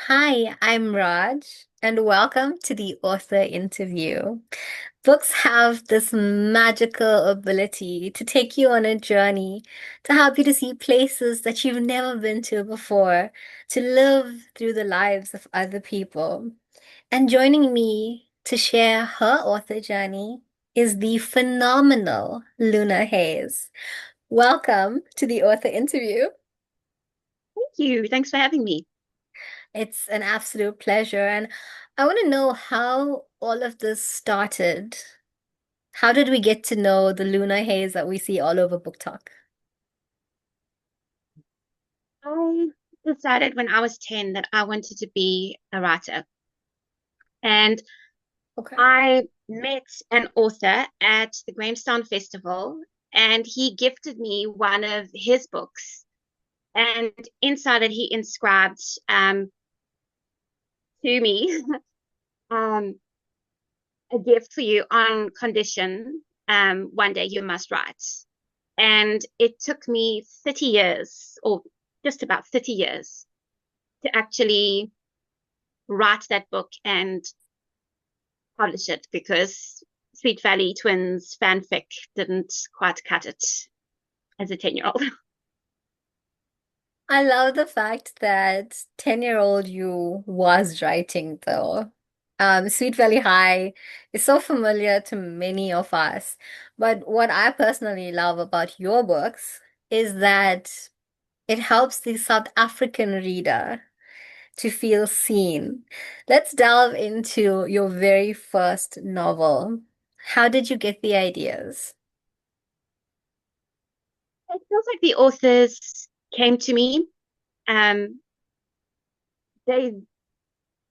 Hi, I'm Raj, and welcome to the author interview. Books have this magical ability to take you on a journey, to help you to see places that you've never been to before, to live through the lives of other people. And joining me to share her author journey is the phenomenal Luna Hayes. Welcome to the author interview. Thank you. Thanks for having me. It's an absolute pleasure. And I want to know how all of this started. How did we get to know the Luna Haze that we see all over Book Talk? I decided when I was 10 that I wanted to be a writer. And Okay. I met an author at the Grahamstown Festival, and he gifted me one of his books. And inside it, he inscribed to me um, a gift for you on condition one day you must write. And it took me 30 years, or just about 30 years, to actually write that book and publish it because Sweet Valley Twins fanfic didn't quite cut it as a 10-year-old. I love the fact that 10-year-old you was writing though. Sweet Valley High is so familiar to many of us. But what I personally love about your books is that it helps the South African reader to feel seen. Let's delve into your very first novel. How did you get the ideas? It feels like the authors came to me. Um, they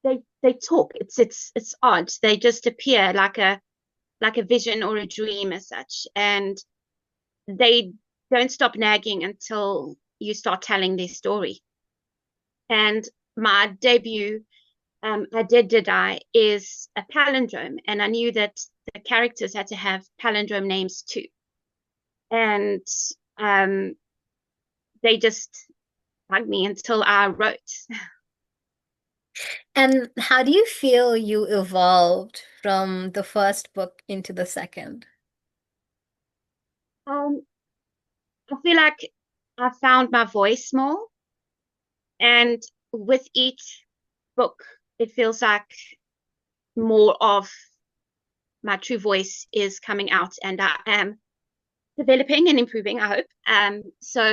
they talk. It's odd. They just appear like a vision or a dream as such, and they don't stop nagging until you start telling their story. And my debut, did I, is a palindrome, and I knew that the characters had to have palindrome names too. And um, they just bugged me until I wrote. And how do you feel you evolved from the first book into the second? Um, I feel like I found my voice more, and with each book, it feels like more of my true voice is coming out, and I am developing and improving, I hope. So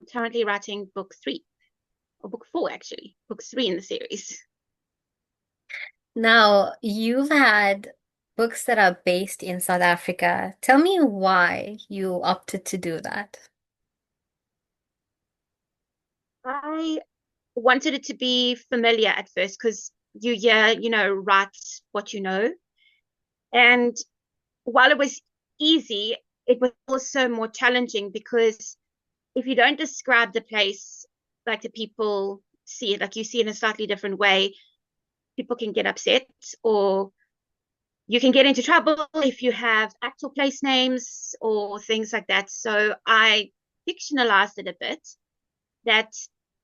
I'm currently writing book three, or book four, actually, book three in the series. Now, you've had books that are based in South Africa. Tell me why you opted to do that. I wanted it to be familiar at first because you hear, write what you know. And while it was easy, it was also more challenging because if you don't describe the place like the people see it, like you see it in a slightly different way, people can get upset or you can get into trouble if you have actual place names or things like that. So I fictionalized it a bit that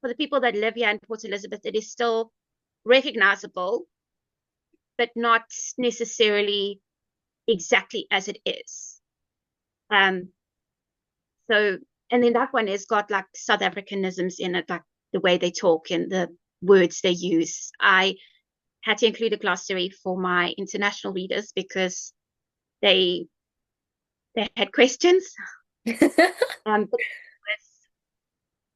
for the people that live here in Port Elizabeth, it is still recognizable, but not necessarily exactly as it is. Um, so, and then that one has got like South Africanisms in it, like the way they talk and the words they use. I had to include a glossary for my international readers because they they had questions.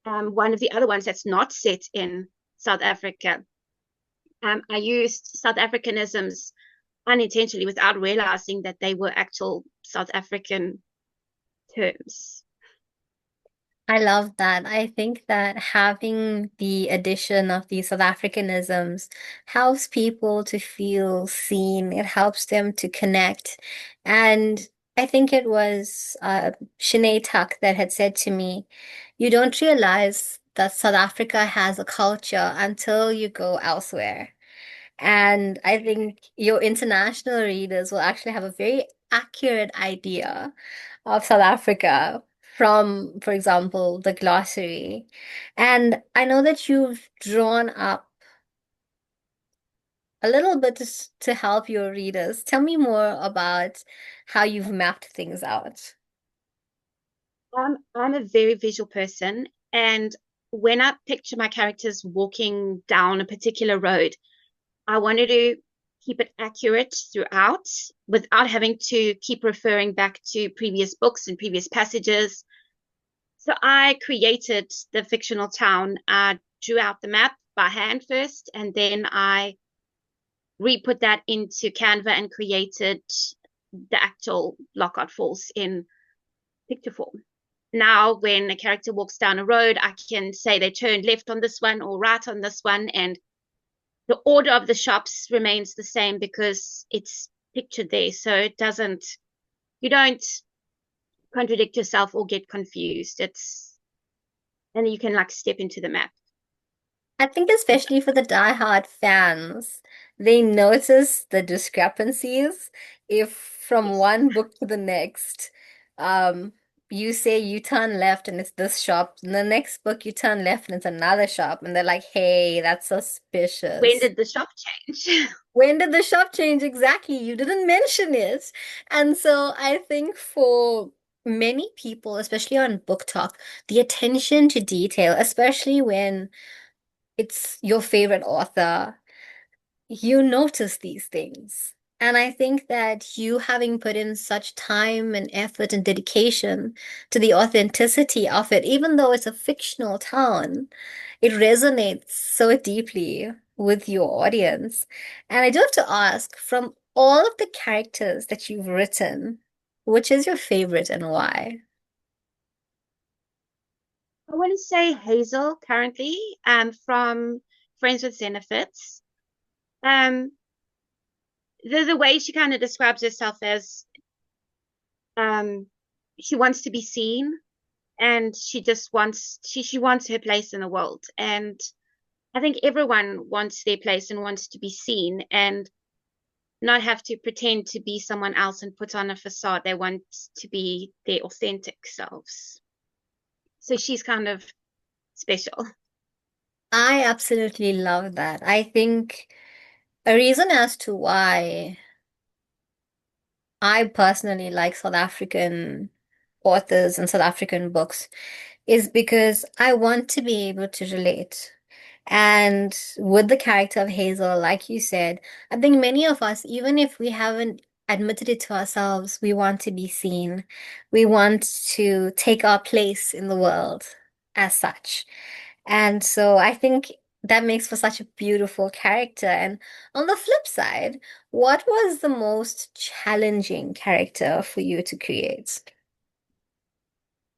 But one of the other ones that's not set in South Africa, I used South Africanisms unintentionally without realizing that they were actual South African terms. I love that. I think that having the addition of the South Africanisms helps people to feel seen. It helps them to connect. And I think it was Shanae Tuck that had said to me, you don't realize that South Africa has a culture until you go elsewhere. And I think your international readers will actually have a very accurate idea of South Africa. from, for example, the glossary. And I know that you've drawn up a little bit to help your readers. Tell me more about how you've mapped things out. I'm a very visual person, and when I picture my characters walking down a particular road, I wanted to keep it accurate throughout without having to keep referring back to previous books and previous passages. So I created the fictional town. I drew out the map by hand first, and then I re-put that into Canva and created the actual Lockhart Falls in picture form. Now, when a character walks down a road, I can say they turned left on this one or right on this one, and the order of the shops remains the same because it's pictured there. So it doesn't, you don't contradict yourself or get confused. And you can like step into the map. I think especially for the die-hard fans, they notice the discrepancies if from Yes. one book to the next, um, you say you turn left and it's this shop, and the next book you turn left and it's another shop, and they're like, hey, that's When suspicious. did the shop change? When did the shop change exactly? You didn't mention it. And so I think for many people, especially on Book Talk, the attention to detail, especially when it's your favorite author, you notice these things. And I think that you having put in such time and effort and dedication to the authenticity of it, even though it's a fictional town, it resonates so deeply with your audience. And I do have to ask, from all of the characters that you've written, which is your favorite and why? I want to say Hazel currently, from Friends with Benefits. Um, the way she kind of describes herself as um, she wants to be seen and she wants her place in the world. And I think everyone wants their place and wants to be seen and not have to pretend to be someone else and put on a facade. They want to be their authentic selves. So she's kind of special. I absolutely love that. I think a reason as to why I personally like South African authors and South African books is because I want to be able to relate. And with the character of Hazel, like you said, I think many of us, even if we haven't admitted it to ourselves, we want to be seen. We want to take our place in the world as such. And so I think that makes for such a beautiful character. And on the flip side, what was the most challenging character for you to create?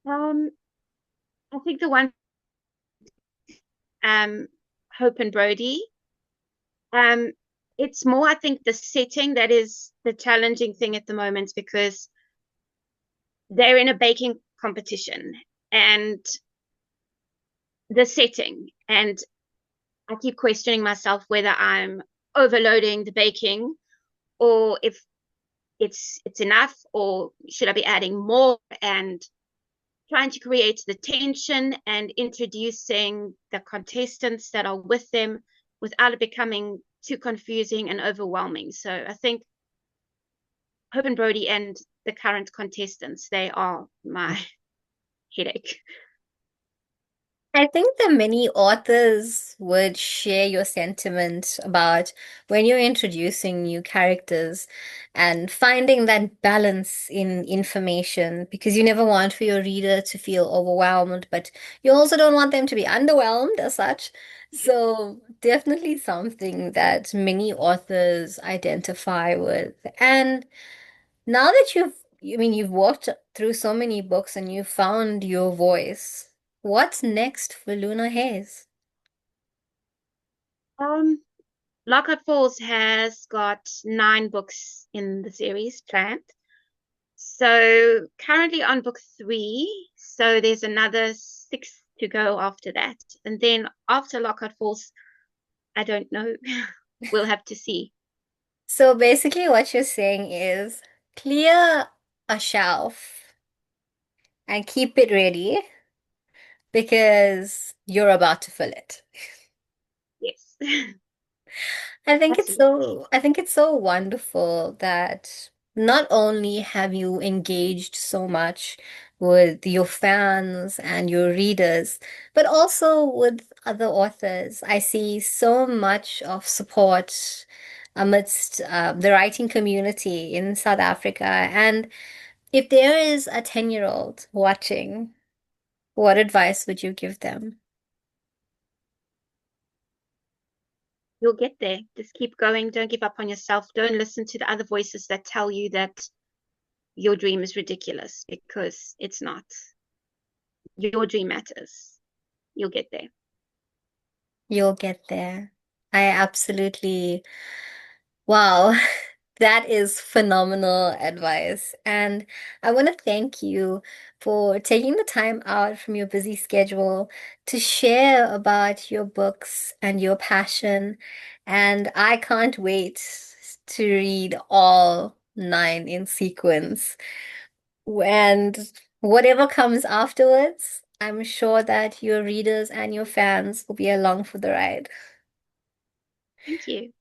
Um, I think the one um Hope and Brody. Um, it's more, I think, the setting that is the challenging thing at the moment because they're in a baking competition and the setting. And I keep questioning myself whether I'm overloading the baking or if it's enough or should I be adding more and trying to create the tension and introducing the contestants that are with them without it becoming too confusing and overwhelming. So I think Hope and Brody and the current contestants, they are my headache. I think that many authors would share your sentiment about when you're introducing new characters and finding that balance in information because you never want for your reader to feel overwhelmed, but you also don't want them to be underwhelmed as such. So, definitely something that many authors identify with. And now that you've walked through so many books and you've found your voice, what's next for Luna Hayes? Um, Lockhart Falls has got 9 books in the series planned. So currently on book 3, so there's another 6 to go after that. And then after Lockhart Falls, I don't know. We'll have to see. So basically, what you're saying is clear a shelf and keep it ready because you're about to fill it. Yes, absolutely. I think it's so wonderful that not only have you engaged so much with your fans and your readers, but also with other authors. I see so much of support amidst the writing community in South Africa. And if there is a 10-year-old watching, what advice would you give them? You'll get there. Just keep going. Don't give up on yourself. Don't listen to the other voices that tell you that your dream is ridiculous because it's not. Your dream matters. You'll get there. You'll get there. I absolutely, wow, that is phenomenal advice. And I want to thank you for taking the time out from your busy schedule to share about your books and your passion. And I can't wait to read all nine in sequence. And whatever comes afterwards, I'm sure that your readers and your fans will be along for the ride. Thank you.